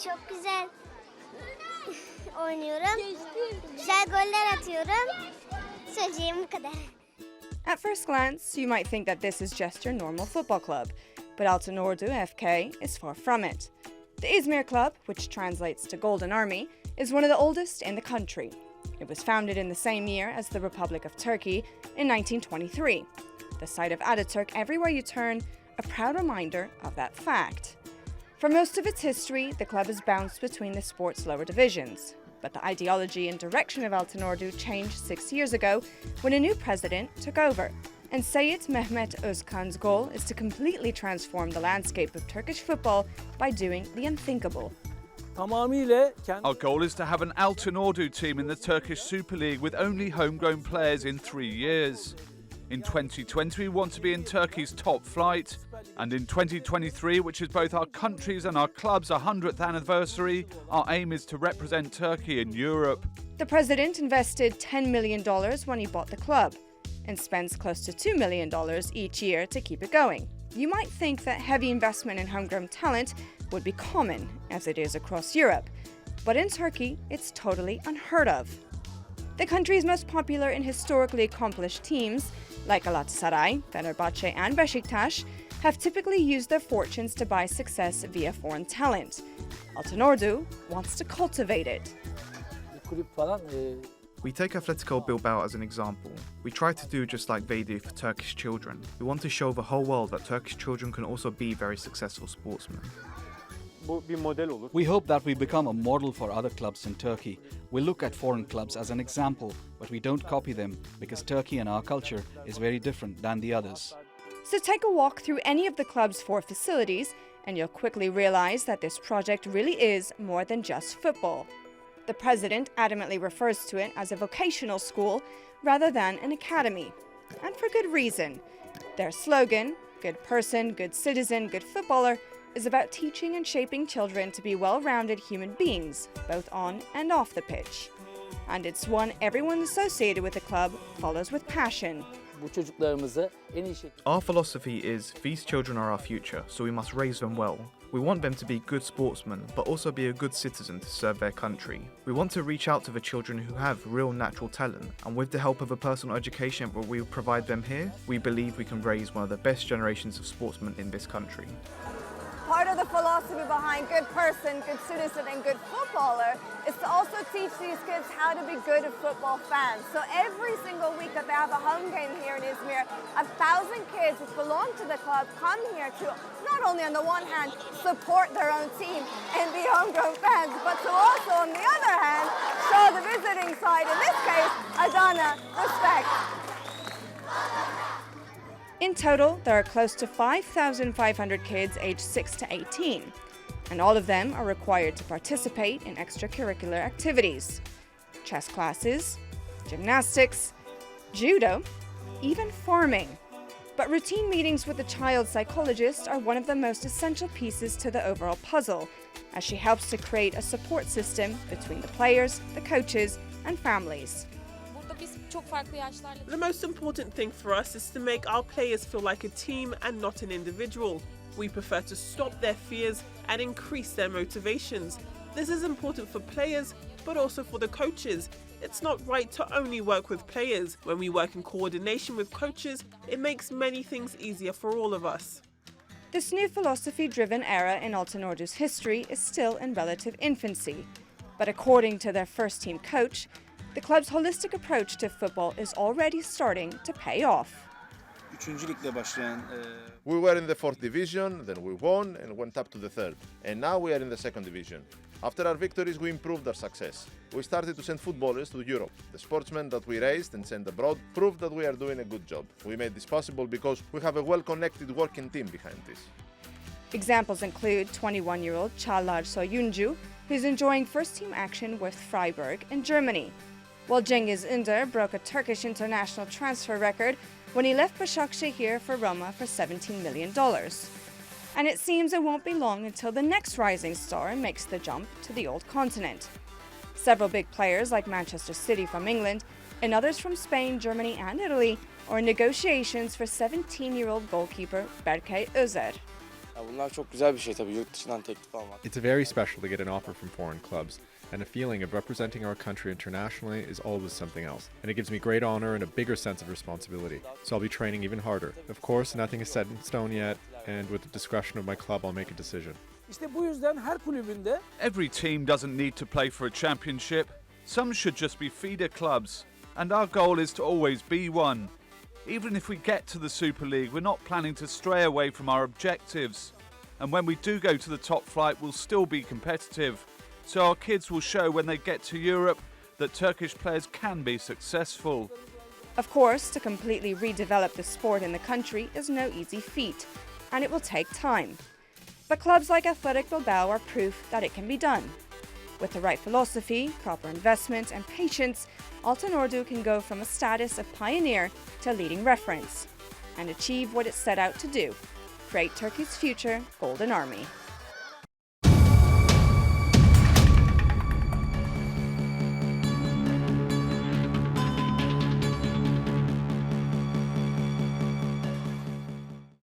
Çok güzel oynuyorum. Güzel goller atıyorum. Söyleyeceğim bu kadar. At first glance, you might think that this is just your normal football club, but Altinordu FK is far from it. The Izmir club, which translates to Golden Army, is one of the oldest in the country. It was founded in the same year as the Republic of Turkey in 1923. The sight of Ataturk everywhere you turn, a proud reminder of that fact. For most of its history, the club has bounced between the sport's lower divisions. But the ideology and direction of Altinordu changed 6 years ago when a new president took over. And Sayit Mehmet Özkan's goal is to completely transform the landscape of Turkish football by doing the unthinkable. Our goal is to have an Altinordu team in the Turkish Super League with only homegrown players in 3 years. In 2020, we want to be in Turkey's top flight. And in 2023, which is both our country's and our club's 100th anniversary, our aim is to represent Turkey in Europe. The president invested $10 million when he bought the club and spends close to $2 million each year to keep it going. You might think that heavy investment in homegrown talent would be common, as it is across Europe. But in Turkey, it's totally unheard of. The country's most popular and historically accomplished teams, like Galatasaray, Fenerbahce and Beşiktaş, have typically used their fortunes to buy success via foreign talent. Altinordu wants to cultivate it. We take Atletico Bilbao as an example. We try to do just like they do for Turkish children. We want to show the whole world that Turkish children can also be very successful sportsmen. We hope that we become a model for other clubs in Turkey. We look at foreign clubs as an example, but we don't copy them because Turkey and our culture is very different than the others. So take a walk through any of the club's 4 facilities and you'll quickly realize that this project really is more than just football. The president adamantly refers to it as a vocational school rather than an academy. And for good reason. Their slogan, good person, good citizen, good footballer, is about teaching and shaping children to be well-rounded human beings, both on and off the pitch. And it's one everyone associated with the club follows with passion. Our philosophy is these children are our future, so we must raise them well. We want them to be good sportsmen, but also be a good citizen to serve their country. We want to reach out to the children who have real natural talent, and with the help of a personal education that we provide them here, we believe we can raise one of the best generations of sportsmen in this country. Part of the philosophy behind good person, good citizen, and good footballer is to also teach these kids how to be good football fans. So every single week that they have a home game here in Izmir, 1,000 kids which belong to the club come here to not only on the one hand support their own team and be homegrown fans, but to also on the other hand show the visiting side, in this case, Adana, respect. In total, there are close to 5,500 kids aged 6 to 18, and all of them are required to participate in extracurricular activities. Chess classes, gymnastics, judo, even farming. But routine meetings with the child psychologist are one of the most essential pieces to the overall puzzle, as she helps to create a support system between the players, the coaches, and families. The most important thing for us is to make our players feel like a team and not an individual. We prefer to stop their fears and increase their motivations. This is important for players, but also for the coaches. It's not right to only work with players. When we work in coordination with coaches, it makes many things easier for all of us. This new philosophy-driven era in Altinordu's history is still in relative infancy. But according to their first-team coach, the club's holistic approach to football is already starting to pay off. We were in the 4th division, then we won and went up to the 3rd. And now we are in the 2nd division. After our victories, we improved our success. We started to send footballers to Europe. The sportsmen that we raised and sent abroad proved that we are doing a good job. We made this possible because we have a well-connected working team behind this. Examples include 21-year-old Çağlar Soyuncu, who's enjoying first-team action with Freiburg in Germany, while Cengiz Ünder broke a Turkish international transfer record when he left Başakşehir for Roma for $17 million. And it seems it won't be long until the next rising star makes the jump to the old continent. Several big players like Manchester City from England and others from Spain, Germany and Italy are in negotiations for 17-year-old goalkeeper Berkay Özer. It's very special to get an offer from foreign clubs, and a feeling of representing our country internationally is always something else. And it gives me great honor and a bigger sense of responsibility. So I'll be training even harder. Of course, nothing is set in stone yet, and with the discretion of my club, I'll make a decision. Every team doesn't need to play for a championship. Some should just be feeder clubs, and our goal is to always be one. Even if we get to the Super League, we're not planning to stray away from our objectives. And when we do go to the top flight, we'll still be competitive. So our kids will show when they get to Europe that Turkish players can be successful. Of course, to completely redevelop the sport in the country is no easy feat, and it will take time. But clubs like Athletic Bilbao are proof that it can be done. With the right philosophy, proper investment, and patience, Altinordu can go from a status of pioneer to leading reference and achieve what it set out to do: create Turkey's future Golden Army.